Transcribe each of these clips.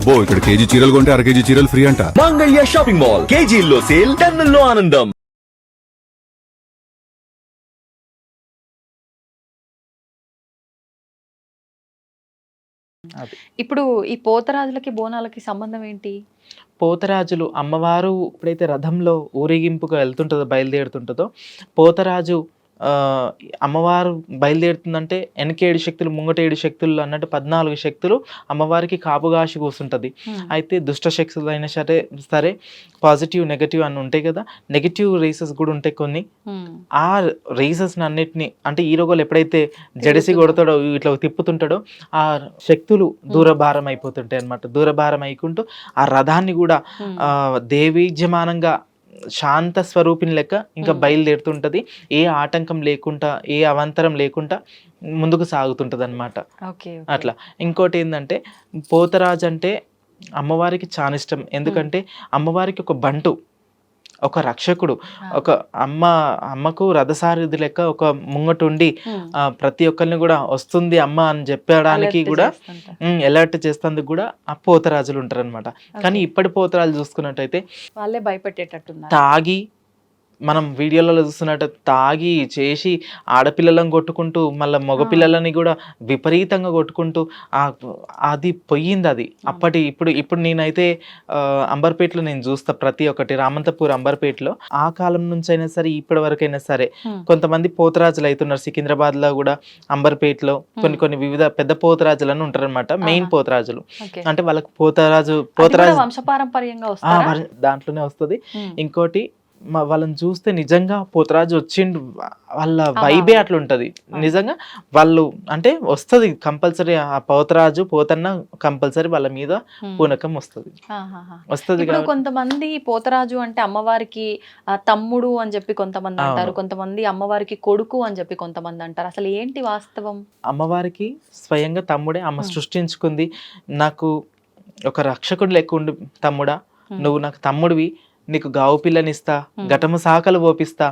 అబ్బో ఇక్కడ కేజీ చీరలు కొంటే అర కేజీ చీరలు ఫ్రీ అంట. మంగళ్య షాపింగ్ మాల్, కేజీల్లో సేల్, టన్నుల్లో ఆనందం. ఇప్పుడు ఈ పోతరాజులకి బోనాలకి సంబంధం ఏంటి? పోతరాజులు అమ్మవారు ఎప్పుడైతే రథంలో ఊరేగింపుగా వెళ్తుంటుందో బయలుదేరుతుంటుందో పోతరాజు అమ్మవారు బయలుదేరుతుందంటే వెనక 7 శక్తులు ముంగట 7 శక్తులు అన్నట్టు 14 శక్తులు అమ్మవారికి కాపుగాసి కూర్చుంటుంది. అయితే దుష్ట శక్తులు అయినా సరే పాజిటివ్ నెగటివ్ అని ఉంటాయి కదా, నెగటివ్ రేసెస్ కూడా ఉంటాయి కొన్ని. ఆ రేసెస్ అన్నిటిని అంటే ఈ రోగాలు ఎప్పుడైతే జడిసి కొడతాడో ఇట్లా తిప్పుతుంటాడో ఆ శక్తులు దూరభారం అయిపోతుంటాయి అనమాట. దూరభారం అయికుంటూ ఆ రథాన్ని కూడా దేవీజ్యమానంగా శాంత స్వరూపిణి లెక్క ఇంకా బయలుదేరుతుంటది. ఏ ఆటంకం లేకుండా ఏ అవంతరం లేకుండా ముందుకు సాగుతుంటది అనమాట. అట్లా ఇంకోటి ఏంటంటే పోతరాజు అంటే అమ్మవారికి చాలా ఇష్టం. ఎందుకంటే అమ్మవారికి ఒక బంటు, ఒక రక్షకుడు, ఒక అమ్మకు రథసారథి లెక్క ఒక ముంగటుండి ప్రతి ఒక్కరిని కూడా వస్తుంది అమ్మ అని చెప్పడానికి కూడా అలర్ట్ చేస్తేందుకు కూడా ఆ పోతరాజులు ఉంటారు అనమాట. కానీ ఇప్పటి పోతరాజులు చూసుకున్నట్టయితే వాళ్ళే భయపెట్టేటట్టున్నారు. తాగి మనం వీడియోలలో చూస్తున్నట్టు తాగి చేసి ఆడపిల్లలను కొట్టుకుంటూ మళ్ళీ మగపిల్లలని కూడా విపరీతంగా కొట్టుకుంటూ అది పోయింది. అది ఇప్పుడు నేనైతే అంబర్పేటలో నేను చూస్తా ప్రతి ఒక్కటి, రామంతపూర్ అంబర్పేటలో ఆ కాలం నుంచి అయినా సరే ఇప్పటి వరకైనా సరే కొంతమంది పోతరాజులు అవుతున్నారు. సికింద్రాబాద్ లో కూడా అంబర్పేటలో కొన్ని వివిధ పెద్ద పోతరాజులను ఉంటారు అనమాట. మెయిన్ పోతరాజులు అంటే వాళ్ళకి పోతరాజు వంశపారంపర్యంగా దాంట్లోనే వస్తుంది. ఇంకోటి వాళ్ళని చూస్తే నిజంగా పోతరాజు వచ్చిండు వాళ్ళ వైబే అట్లా ఉంటది. నిజంగా వాళ్ళు అంటే వస్తుంది కంపల్సరీ ఆ పోతరాజు పోతన్న కంపల్సరీ వాళ్ళ మీద పూనకం వస్తుంది. కొంతమంది పోతరాజు అంటే అమ్మవారికి తమ్ముడు అని చెప్పి కొంతమంది అంటారు, కొంతమంది అమ్మవారికి కొడుకు అని చెప్పి కొంతమంది అంటారు. అసలు ఏంటి వాస్తవం? అమ్మవారికి స్వయంగా తమ్ముడే. అమ్మ సృష్టించుకుంది. నాకు ఒక రక్షకుడు లెక్క ఉండి తమ్ముడా, నువ్వు నాకు తమ్ముడివి, నీకు గావు పిల్లనిస్తా, ఘటము సాకలు పోపిస్తా,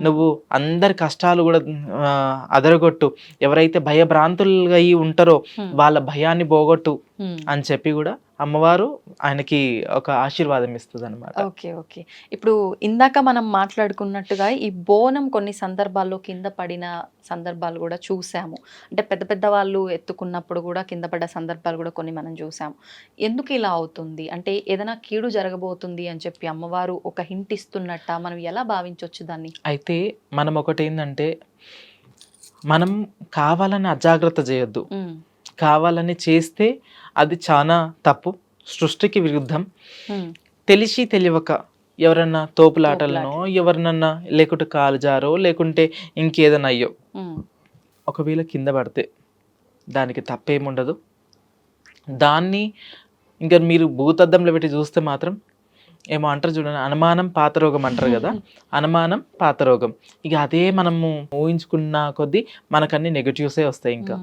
నువ్వు అందరి కష్టాలు కూడా అదరగొట్టు, ఎవరైతే భయభ్రాంతులుగా ఉంటారో వాళ్ళ భయాన్ని పోగొట్టు అని చెప్పి కూడా అమ్మవారు ఆయనకి ఒక ఆశీర్వాదం ఇస్తుంది అనమాట. ఓకే. ఇప్పుడు ఇందాక మనం మాట్లాడుకున్నట్టుగా ఈ బోనం కొన్ని సందర్భాల్లో కింద పడిన సందర్భాలు కూడా చూసాము. అంటే పెద్ద పెద్ద వాళ్ళు ఎత్తుకున్నప్పుడు కూడా కింద పడ్డ సందర్భాలు కూడా కొన్ని మనం చూసాము. ఎందుకు ఇలా అవుతుంది? అంటే ఏదైనా కీడు జరగబోతుంది అని చెప్పి అమ్మవారు ఒక హింట్ ఇస్తున్నట్ట, మనం ఎలా భావించవచ్చు దాన్ని? అయితే మనం ఒకటి ఏంటంటే మనం కావాలని అజాగ్రత్త చేయొద్దు. కావాలని చేస్తే అది చాలా తప్పు, సృష్టికి విరుద్ధం. తెలిసి తెలియక ఎవరన్నా తోపులాటలనో ఎవరినన్నా లేకుంటే కాలు జారో లేకుంటే ఇంకేదన్నా అయ్యో ఒకవేళ కింద పడితే దానికి తప్పేముండదు. దాన్ని ఇంకా మీరు భూతద్దంలో పెట్టి చూస్తే మాత్రం ఏమో అంటారు చూడండి, అనుమానం పాతరోగం అంటారు కదా, అనుమానం పాతరోగం. ఇక అదే మనము ఊహించుకున్న కొద్దీ మనకన్నీ నెగటివ్సే వస్తాయి. ఇంకా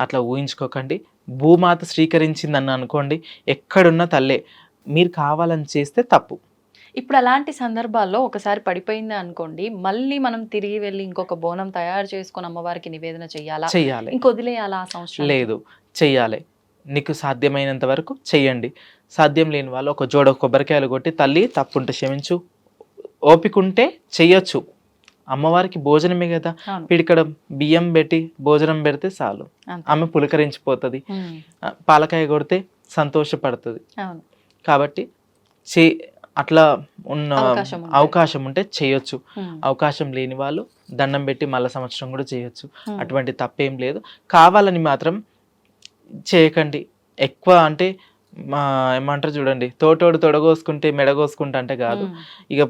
అట్లా ఊహించుకోకండి. భూమాత స్వీకరించిందని అనుకోండి, ఎక్కడున్న తల్లే. మీరు కావాలని చేస్తే తప్పు. ఇప్పుడు అలాంటి సందర్భాల్లో ఒకసారి పడిపోయింది అనుకోండి, మళ్ళీ మనం తిరిగి వెళ్ళి ఇంకొక బోనం తయారు చేసుకుని అమ్మవారికి నివేదన చెయ్యాలి, ఇంకొదిలేయాలా? ఆ సంవత్సరం లేదు, చెయ్యాలి. నీకు సాధ్యమైనంత వరకు చెయ్యండి. సాధ్యం లేని వాళ్ళు ఒక జోడ కొబ్బరికాయలు కొట్టి, తల్లి తప్పుంటే క్షమించు, ఓపికంటే చెయ్యొచ్చు. అమ్మవారికి భోజనమే కదా, పిడికడ బియ్యం పెట్టి భోజనం పెడితే చాలు, ఆమె పులకరించిపోతుంది. పాలకాయ కొడితే సంతోషపడుతుంది. కాబట్టి అట్లా ఉన్న అవకాశం ఉంటే చేయొచ్చు. అవకాశం లేని వాళ్ళు దండం పెట్టి మళ్ళా సంవత్సరం కూడా చేయొచ్చు. అటువంటి తప్పేం లేదు. కావాలని మాత్రం చేయకండి. ఎక్కువ అంటే ఏమంటారు చూడండి, తోటోడు తొడగోసుకుంటే మెడగోసుకుంటా అంటే కాదు. ఇక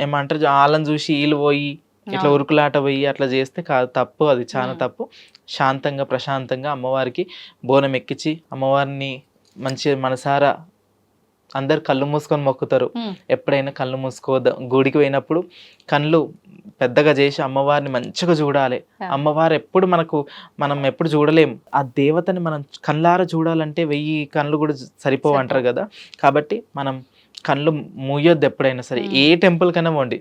ఏమంటారు వాళ్ళని చూసి వీళ్ళు పోయి ఇట్లా ఉరుకులాట పోయి అట్లా చేస్తే కాదు, తప్పు. అది చాలా తప్పు. శాంతంగా ప్రశాంతంగా అమ్మవారికి బోనం ఎక్కించి అమ్మవారిని మంచి మనసారా అందరు కళ్ళు మూసుకొని మొక్కుతారు. ఎప్పుడైనా కళ్ళు మూసుకోవద్దు. గుడికి పోయినప్పుడు కళ్ళు పెద్దగా చేసి అమ్మవారిని మంచిగా చూడాలి. అమ్మవారు ఎప్పుడు మనం ఎప్పుడు చూడలేము. ఆ దేవతని మనం కళ్ళారా చూడాలంటే 1000 కళ్ళు కూడా సరిపోవు అంటారు కదా. కాబట్టి మనం కళ్ళు మూయొద్దు. ఎప్పుడైనా సరే ఏ టెంపుల్ కన్నా పోండి,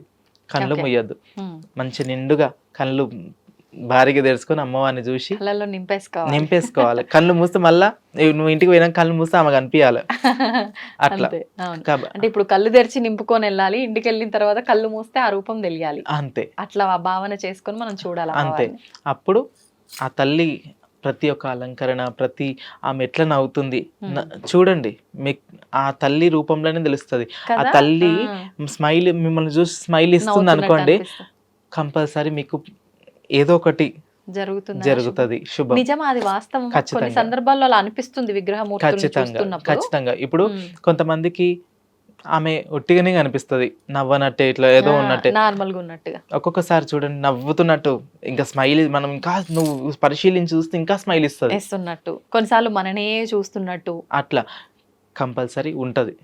కళ్ళు మూయొద్దు. మంచి నిండుగా కళ్ళు భారీగా తెరుచుకొని అమ్మవారిని చూసి కళ్ళల్లో నింపేసుకోవాలి. నింపేసుకోవాలి. కళ్ళు మూస్తే మళ్ళా నువ్వు ఇంటికి పోయినాక కళ్ళు మూస్తే ఆమె కనిపించాలి అట్లా. అంతే, అవును. అంటే ఇప్పుడు కళ్ళు తెరిచి నింపుకొని వెళ్ళాలి, ఇంటికి వెళ్ళిన తర్వాత కళ్ళు మూస్తే ఆ రూపం తెలియాలి. అంతే అట్లా ఆ భావన చేసుకొని మనం చూడాలి అంతే. అమ్మవారిని. అప్పుడు ఆ తల్లి ప్రతి ఒక్క అలంకరణ, ప్రతి ఆమె ఎట్లా నవ్వుతుంది చూడండి, మీకు ఆ తల్లి రూపంలోనే తెలుస్తుంది. ఆ కదా? తల్లి ఆ. స్మైల్, మిమ్మల్ని చూసి స్మైల్ ఇస్తుంది నవ్వుతున్నట్టు అనుకోండి, అనిపిస్తుంది. కంపల్సరీ మీకు ఏదో ఒకటి జరుగుతుంది. జరుగుతుంది శుభం. నిజమా, అది వాస్తవం. కొన్ని ఖచ్చితంగా. సందర్భాల్లో అలా అనిపిస్తుంది విగ్రహమూర్తులను ఖచ్చితంగా చూస్తున్నప్పుడు. ఖచ్చితంగా. ఇప్పుడు ఉమ్. కొంతమందికి ఆమె ఒట్టిగానే కనిపిస్తుంది, నవ్వనట్టే, ఇట్లా ఏదో ఉన్నట్టే. నార్మల్ గా ఉన్నట్టుగా. ఒక్కొక్కసారి చూడండి నవ్వుతున్నట్టు, ఇంకా స్మైల్, మనం ఇంకా నువ్వు పరిశీలించి చూస్తే ఇంకా స్మైల్ ఇస్తుంది వేస్తున్నట్టు, కొన్నిసార్లు మననే చూస్తున్నట్టు. అట్లా కంపల్సరీ ఉంటది.